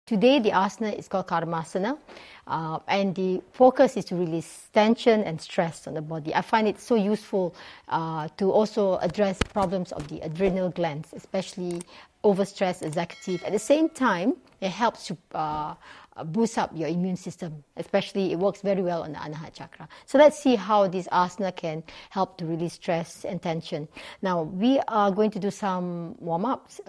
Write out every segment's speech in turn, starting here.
Today, the asana is called Karmasana, and the focus is to release tension and stress on the body. I find it so useful to also address problems of the adrenal glands, especially overstressed executive. At the same time, it helps to boost up your immune system, especially it works very well on the Anahata chakra. So let's see how this asana can help to release stress and tension. Now, we are going to do some warm-ups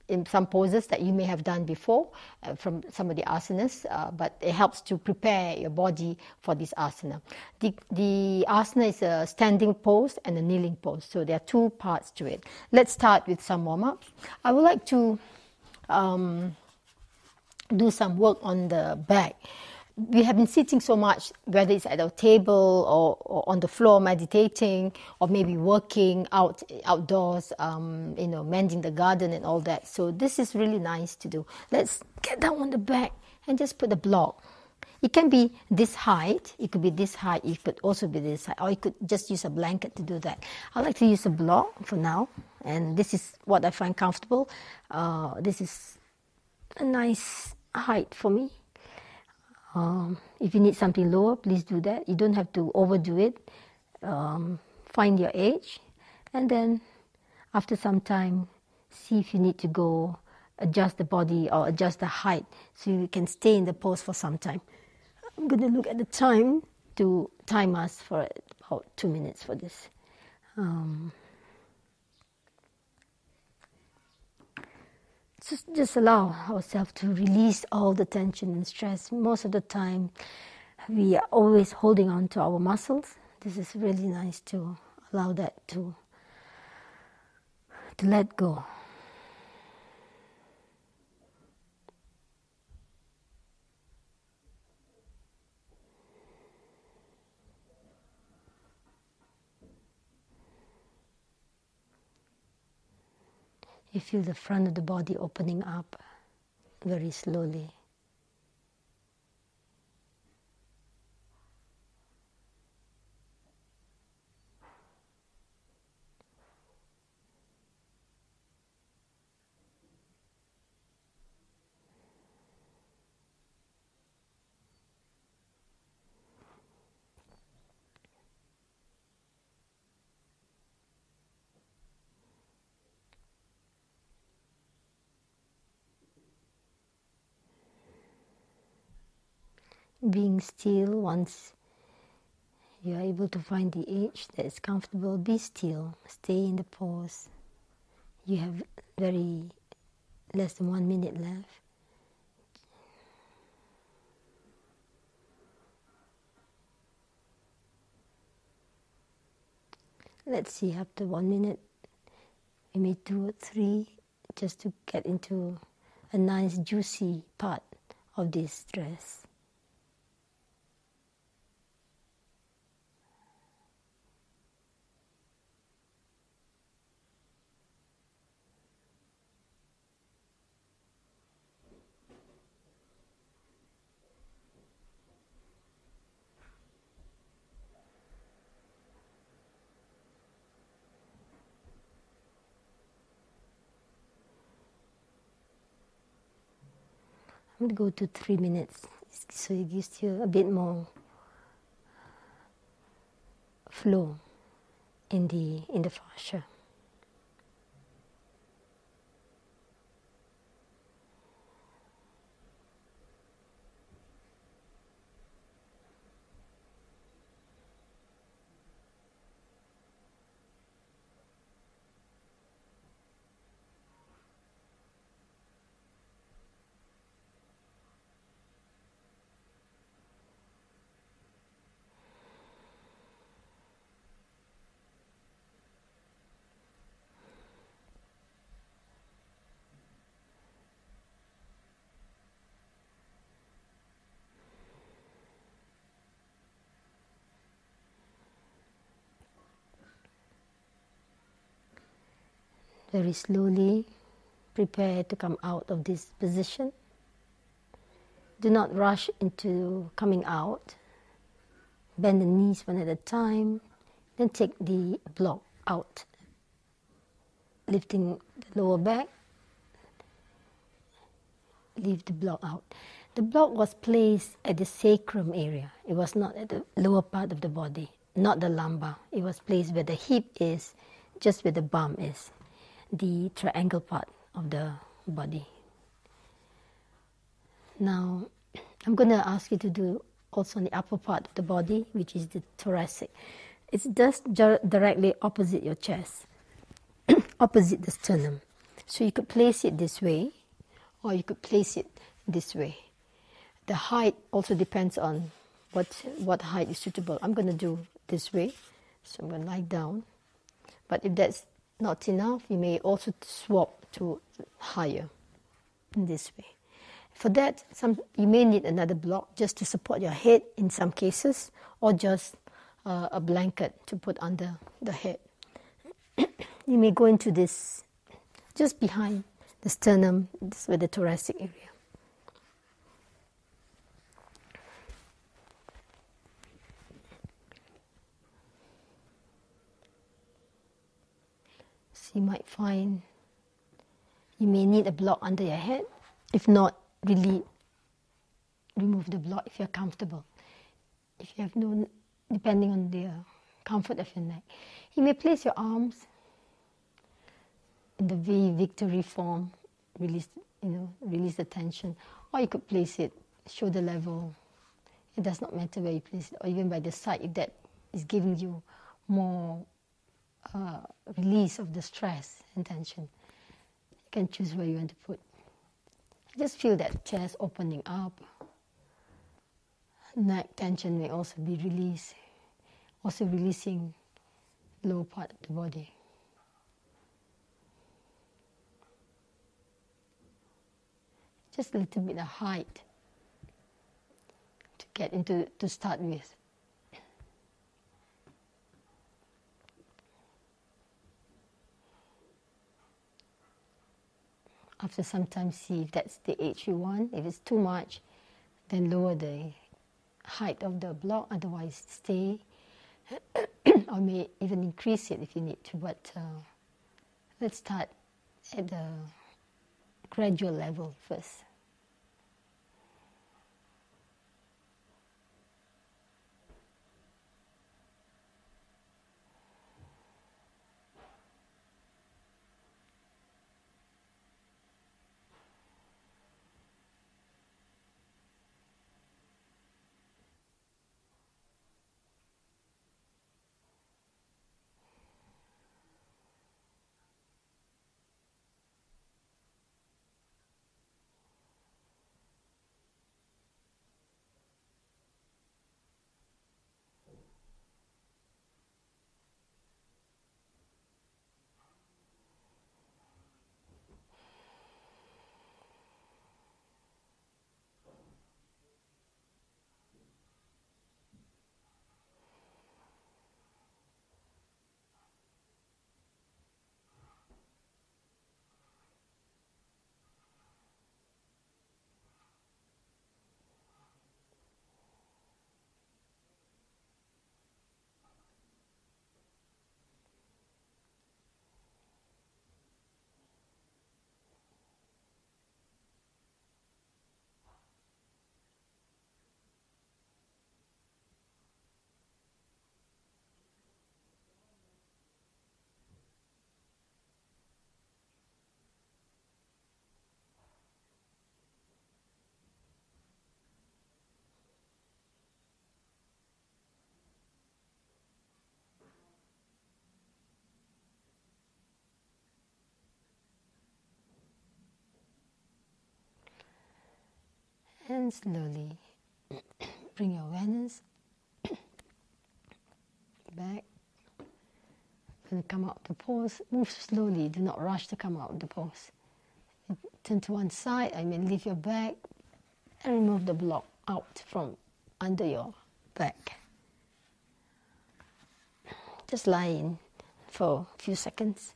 in some poses that you may have done before from some of the asanas, but it helps to prepare your body for this asana. The asana is a standing pose and a kneeling pose, so there are two parts to it. Let's start with some warm-ups. I would like to do some work on the back. We have been sitting so much, whether it's at our table or on the floor meditating, or maybe working outdoors, mending the garden and all that. So this is really nice to do. Let's get down on the back and just put a block. It can be this height, it could be this height, it could also be this height, or you could just use a blanket to do that. I like to use a block for now, and this is what I find comfortable. This is a nice height for me. If you need something lower, please do that. You don't have to overdo it. Find your age, and then after some time, see if you need to go adjust the body or adjust the height so you can stay in the pose for some time. I'm going to look at the time to time us for about 2 minutes for this. Just allow ourselves to release all the tension and stress. Most of the time, we are always holding on to our muscles. This is really nice to allow that to let go. You feel the front of the body opening up very slowly. Being still, once you are able to find the edge that is comfortable, be still, stay in the pose. You have very less than 1 minute left. Let's see, after 1 minute, we may 2 or 3, just to get into a nice juicy part of this dress. I'm going to go to 3 minutes, so it gives you a bit more flow in the fascia. Very slowly prepare to come out of this position. Do not rush into coming out. Bend the knees one at a time. Then take the block out, lifting the lower back. leave the block out. The block was placed at the sacrum area. It was not at the lower part of the body, not the lumbar. It was placed where the hip is, just where the bum is, the triangle part of the body. Now, I'm going to ask you to do also on the upper part of the body, which is the thoracic. It's just directly opposite your chest, opposite the sternum. So you could place it this way, or you could place it this way. The height also depends on what height is suitable. I'm going to do this way, so I'm going to lie down. But if that's not enough, you may also swap to higher in this way. For that, you may need another block just to support your head in some cases, or just a blanket to put under the head. You may go into this just behind the sternum, this where the thoracic area. So you might find you may need a block under your head. If not, really remove the block if you're comfortable. If you have no, depending on the comfort of your neck. You may place your arms in the V victory form, release the tension, or you could place it shoulder level. It does not matter where you place it, or even by the side if that is giving you more release of the stress and tension. You can choose where you want to put. Just feel that chest opening up. Neck tension may also be released, also releasing lower part of the body. Just a little bit of height to get into, to start with. After some time, see if that's the age you want. If it's too much, then lower the height of the block, otherwise stay, or may even increase it if you need to, but let's start at the gradual level first. And slowly bring your awareness back. When you come out of the pose, move slowly. Do not rush to come out of the pose. Turn to one side. I mean, leave your back and remove the block out from under your back. Just lie in for a few seconds.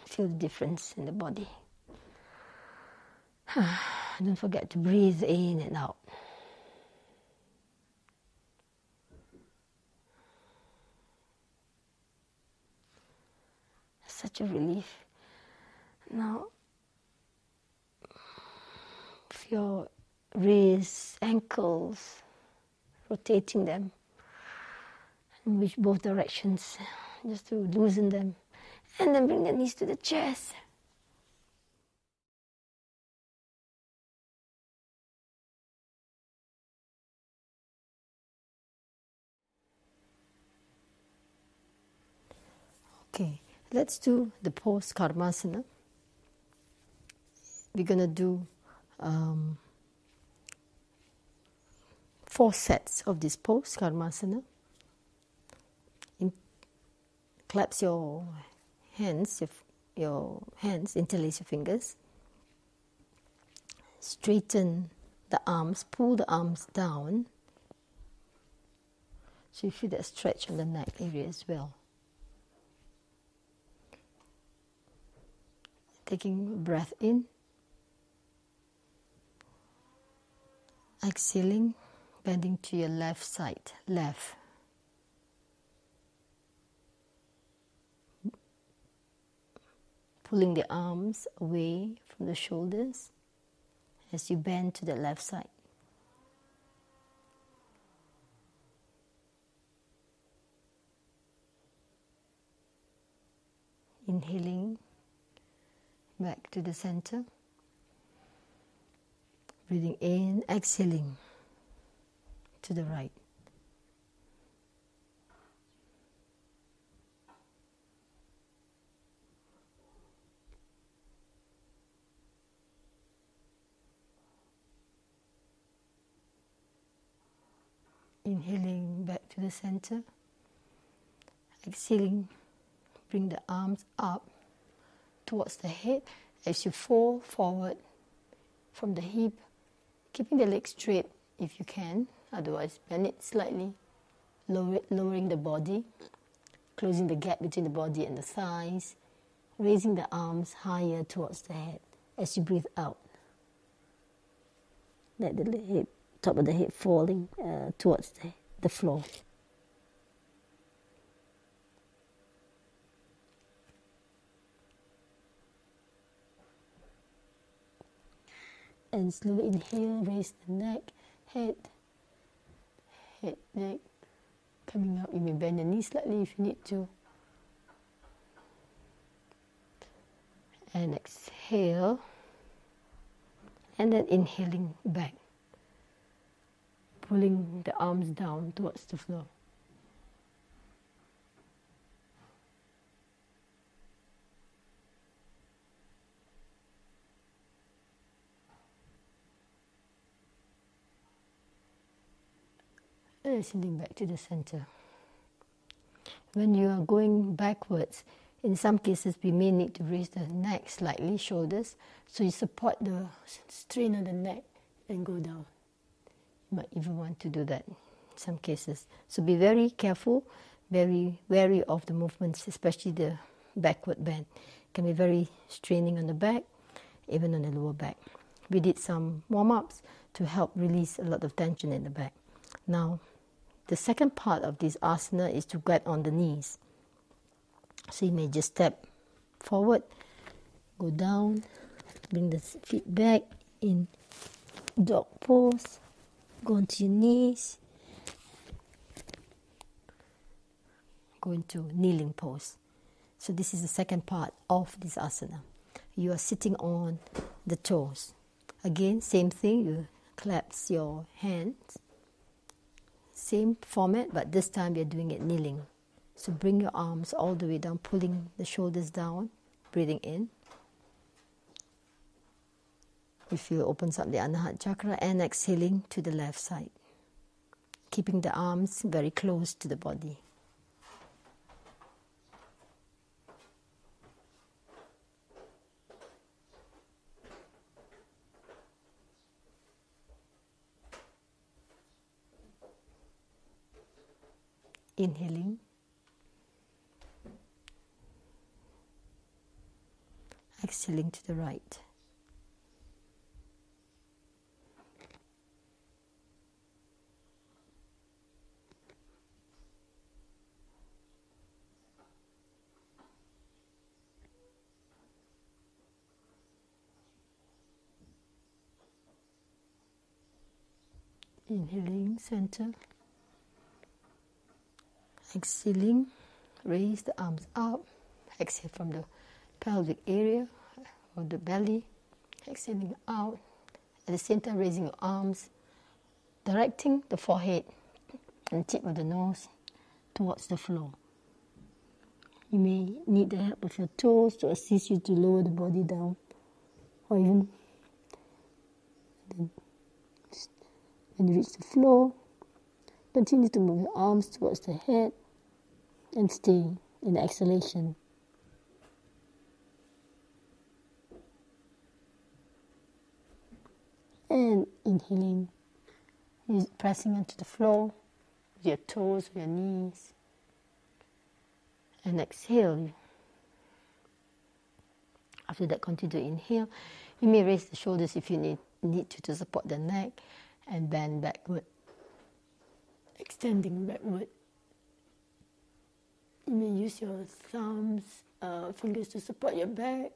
Feel the difference in the body. Don't forget to breathe in and out. Such a relief. Now, your wrists, ankles, rotating them in which both directions, just to loosen them. And then bring the knees to the chest. Okay, let's do the pose Karmasana. We're going to do 4 sets of this pose Karmasana. Clasp your hands, interlace your fingers. Straighten the arms, pull the arms down. So you feel that stretch on the neck area as well. Taking a breath in. Exhaling, bending to your left side, left. Pulling the arms away from the shoulders as you bend to the left side. Inhaling back to the center. Breathing in, exhaling to the right. Inhaling back to the center. Exhaling, bring the arms up towards the head as you fall forward from the hip, keeping the legs straight if you can, otherwise bend it slightly, lowering the body, closing the gap between the body and the thighs, raising the arms higher towards the head as you breathe out. Let the head, top of the head falling towards the floor. And slowly inhale, raise the neck, head, neck, coming up. You may bend the knee slightly if you need to. And exhale, and then inhaling back, pulling the arms down towards the floor. And sending back to the center. When you are going backwards, in some cases we may need to raise the neck slightly, shoulders, so you support the strain on the neck and go down. You might even want to do that in some cases. So be very careful, very wary of the movements, especially the backward bend. It can be very straining on the back, even on the lower back. We did some warm-ups to help release a lot of tension in the back. Now, the second part of this asana is to get on the knees. So you may just step forward, go down, bring the feet back in dog pose, go onto your knees, go into kneeling pose. So this is the second part of this asana. You are sitting on the toes. Again, same thing, you clasp your hands. Same format, but this time we are doing it kneeling. So bring your arms all the way down, pulling the shoulders down, breathing in. You feel it opens up the Anahata chakra, and exhaling to the left side, keeping the arms very close to the body. Inhaling, exhaling to the right. Inhaling, center. Exhaling, raise the arms up. Exhale from the pelvic area or the belly. Exhaling out. At the same time, raising your arms, directing the forehead and tip of the nose towards the floor. You may need the help of your toes to assist you to lower the body down, or even when you reach the floor, continue to move your arms towards the head and stay in exhalation. And inhaling, pressing onto the floor with your toes, with your knees. And exhale. After that, continue to inhale. You may raise the shoulders if you need to support the neck and bend backward, extending backward. You may use your thumbs, fingers to support your back.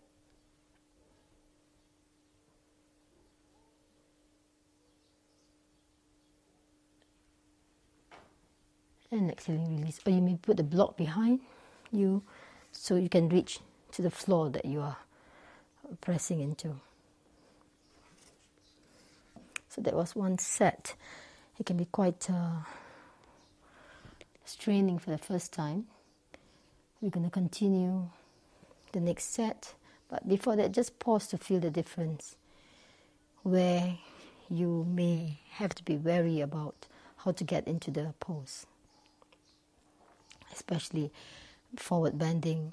And exhaling, release. Or you may put the block behind you so you can reach to the floor that you are pressing into. So that was one set. It can be quite straining for the first time. We're going to continue the next set, but before that, just pause to feel the difference, where you may have to be wary about how to get into the pose, especially forward bending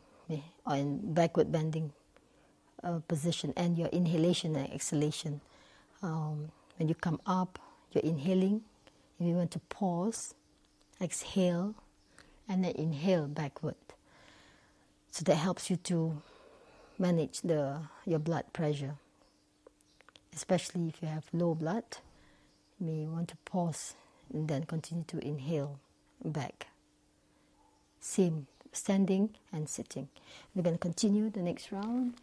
or in backward bending position, and your inhalation and exhalation. When you come up, you're inhaling. If you want to pause, exhale, and then inhale backward. So that helps you to manage your blood pressure, especially if you have low blood. You may want to pause and then continue to inhale back. Same, standing and sitting. We're going to continue the next round.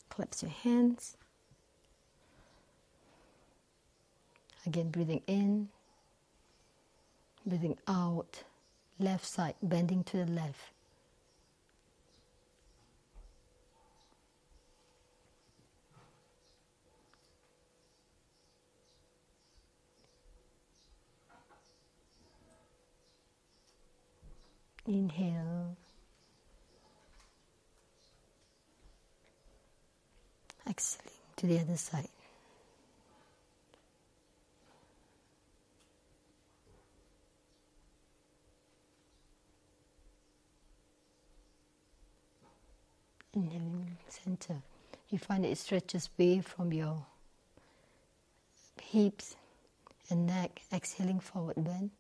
Collapse your hands. Again, breathing in, breathing out. Left side, bending to the left. Inhale. Exhaling to the other side. Inhaling, center. You find that it stretches away from your hips and neck. Exhaling, forward bend.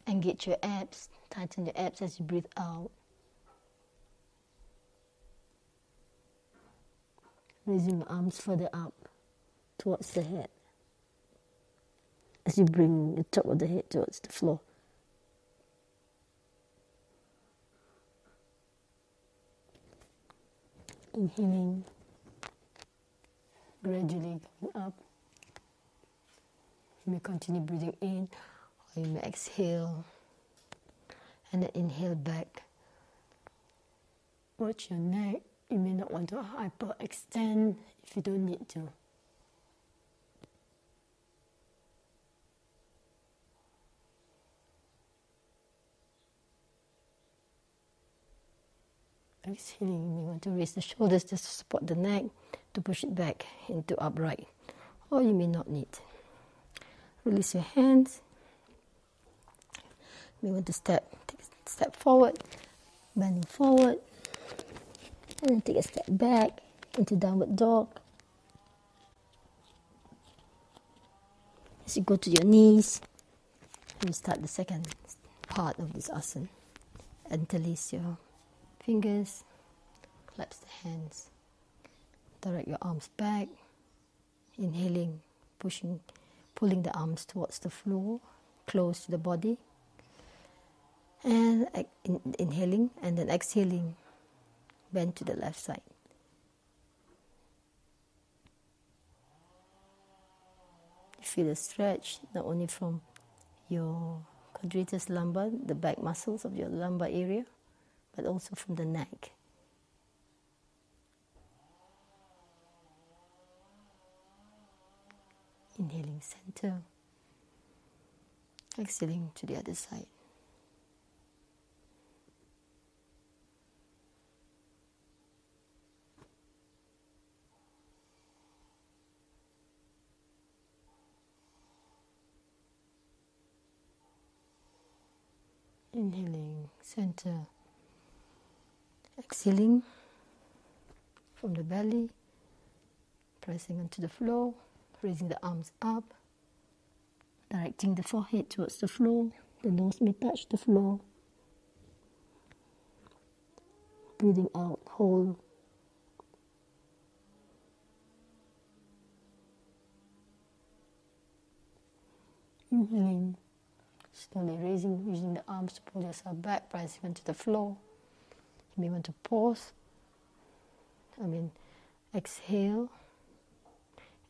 Engage your abs. Tighten your abs as you breathe out. Raising your arms further up towards the head as you bring the top of the head towards the floor. Inhaling, gradually coming up. You may continue breathing in, or you may exhale and then inhale back. Watch your neck. You may not want to hyperextend if you don't need to. Exhaling, you may want to raise the shoulders just to support the neck, to push it back into upright, or you may not need. Release your hands. You may want to take a step forward, bending forward, and then take a step back into downward dog. As you go to your knees, we start the second part of this asana. Interlace your fingers, collapse the hands, direct your arms back, inhaling, pulling the arms towards the floor, close to the body, and inhaling, and then exhaling, bend to the left side. feel a stretch, not only from your quadratus lumbar, the back muscles of your lumbar area, but also from the neck. Inhaling center, exhaling to the other side. Inhaling center, exhaling from the belly, pressing onto the floor, raising the arms up, directing the forehead towards the floor, the nose may touch the floor. Breathing out whole. Inhaling, slowly raising, using the arms to pull yourself back, pressing onto the floor. You may want to pause. Exhale.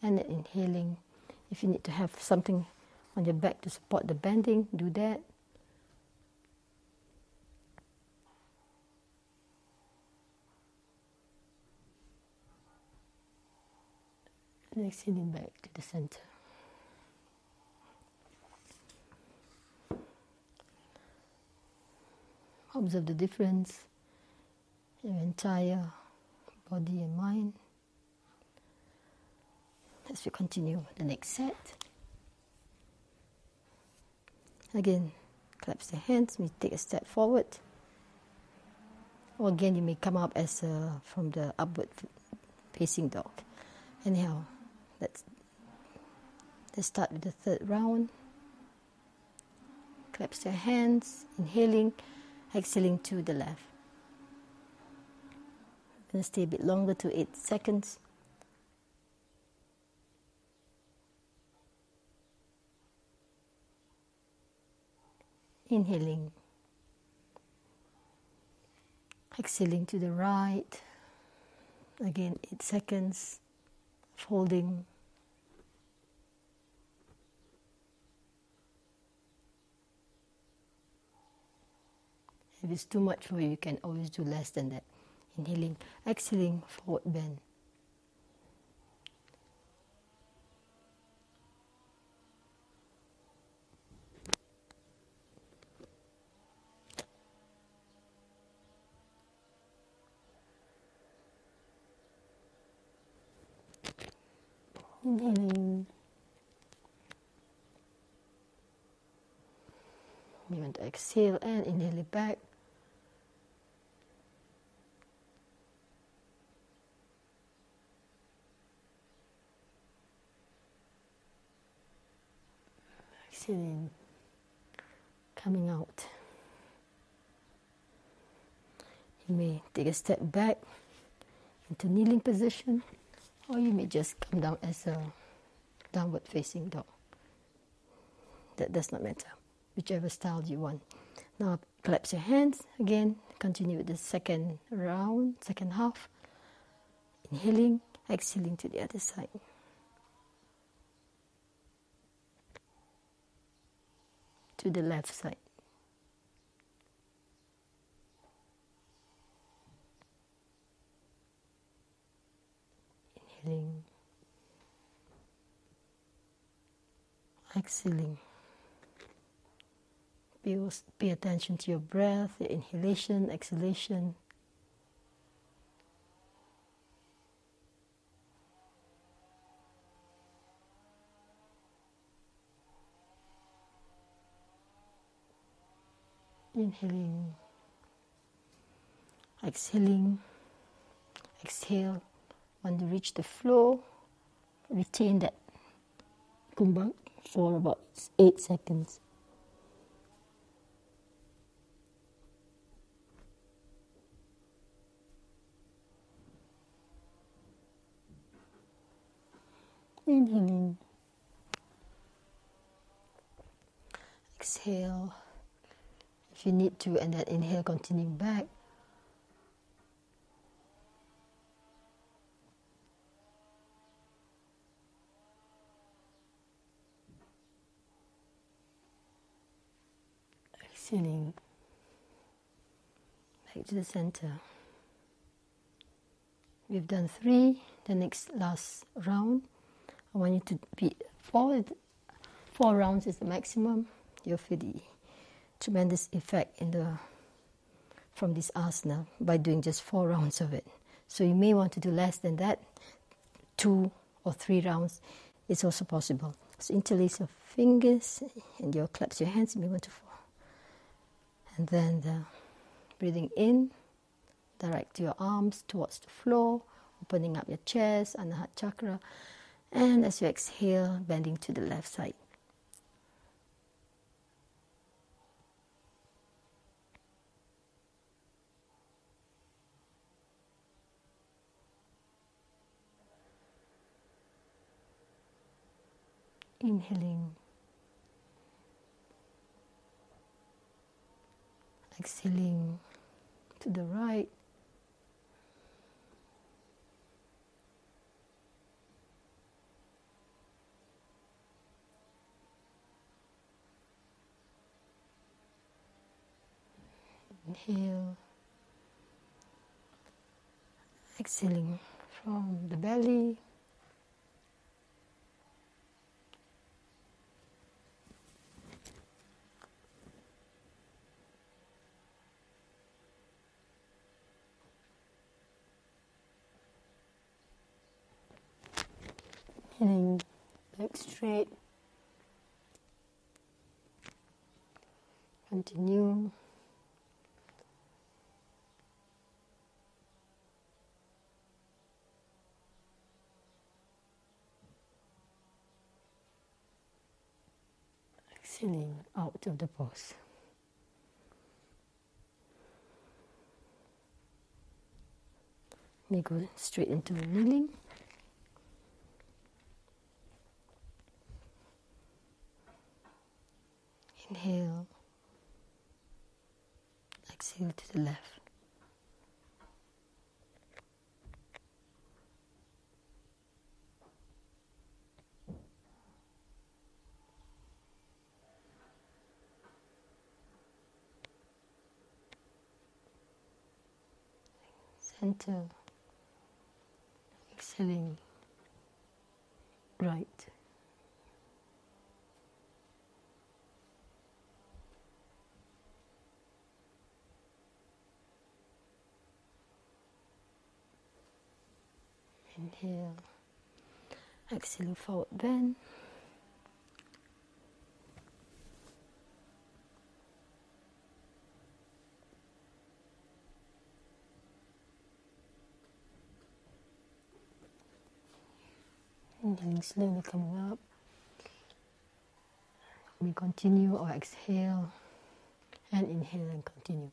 And then inhaling. If you need to have something on your back to support the bending, do that. And exhaling back to the center. Observe the difference in your entire body and mind. As we continue the next set. Again, collapse the hands, we take a step forward. Or again, you may come up as from the upward facing dog. Anyhow, let's start with the third round. Collapse your hands, inhaling, exhaling to the left. I'm going to stay a bit longer to 8 seconds. Inhaling, exhaling to the right. Again, 8 seconds of holding. If it's too much for you, you can always do less than that. Inhaling, exhaling, forward bend. Inhaling. You want to exhale and inhale it back. Exhaling, coming out. You may take a step back into kneeling position, or you may just come down as a downward facing dog. That does not matter, whichever style you want. Now collapse your hands again, continue with the second round, second half. Inhaling, exhaling to the other side. To the left side. Inhaling, exhaling. Pay attention to your breath, your inhalation, exhalation. Inhaling, exhaling, exhale. When you reach the floor, retain that kumbhak for about 8 seconds. Inhaling, exhale. If you need to, and then inhale, continue back. Exhaling back to the center. We've done 3. The last round, I want you to be 4. 4 rounds is the maximum. You'll feel the tremendous effect from this asana by doing just 4 rounds of it. So you may want to do less than that. 2 or 3 rounds is also possible. So interlace your fingers and you'll clasp your hands. You may want to fall. And then breathing in, direct your arms towards the floor, opening up your chest, Anahat chakra. And as you exhale, bending to the left side. Inhaling, exhaling to the right, inhale, exhaling from the belly. Inhaling back straight. Continue. Exhaling out of the pose. We go straight into kneeling. Inhale, exhale to the left. Center, exhaling, right. Inhale, exhale, forward bend. Inhaling slowly coming up. We continue or exhale and inhale and continue.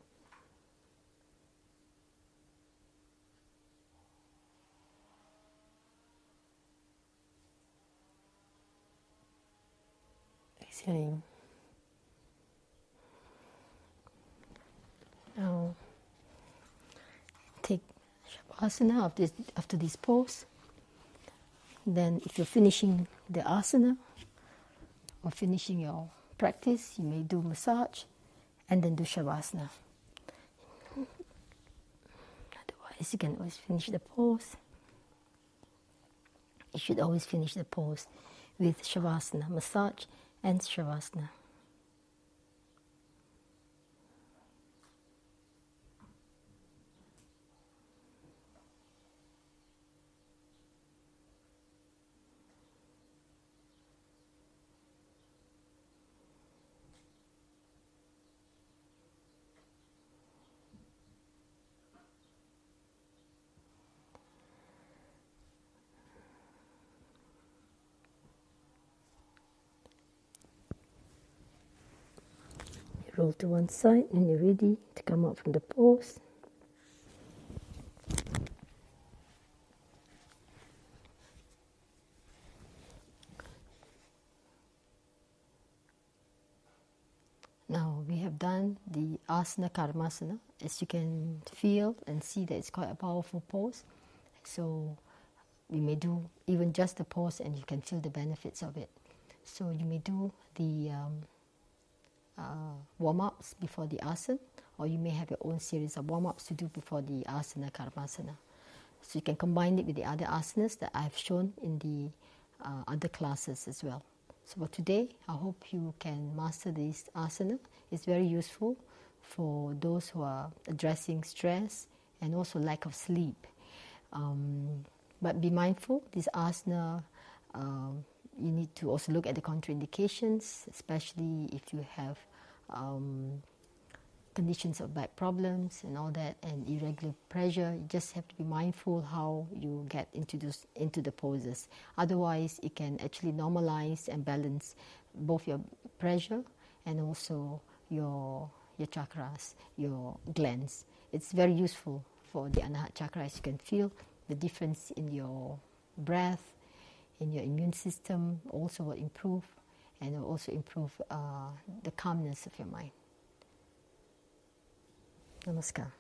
Exhaling. Now take Shavasana after this pose. Then if you're finishing the asana or finishing your practice, you may do massage and then do Shavasana. Otherwise, you can always finish the pose. You should always finish the pose with Shavasana, massage and Shavasana. Roll to one side when you're ready to come out from the pose. Now we have done the asana karmasana. As you can feel and see that it's quite a powerful pose. So you may do even just the pose and you can feel the benefits of it. So you may do the warm-ups before the asana, or you may have your own series of warm-ups to do before the asana, karmasana. So you can combine it with the other asanas that I've shown in the other classes as well. So for today, I hope you can master this asana. It's very useful for those who are addressing stress and also lack of sleep. But be mindful, this asana, you need to also look at the contraindications, especially if you have conditions of back problems and all that, and irregular pressure. You just have to be mindful how you get into the poses. Otherwise, it can actually normalize and balance both your pressure and also your chakras, your glands. It's very useful for the Anahat chakra, as you can feel the difference in your breath, in your immune system also will improve, and will also improve the calmness of your mind. Namaskar.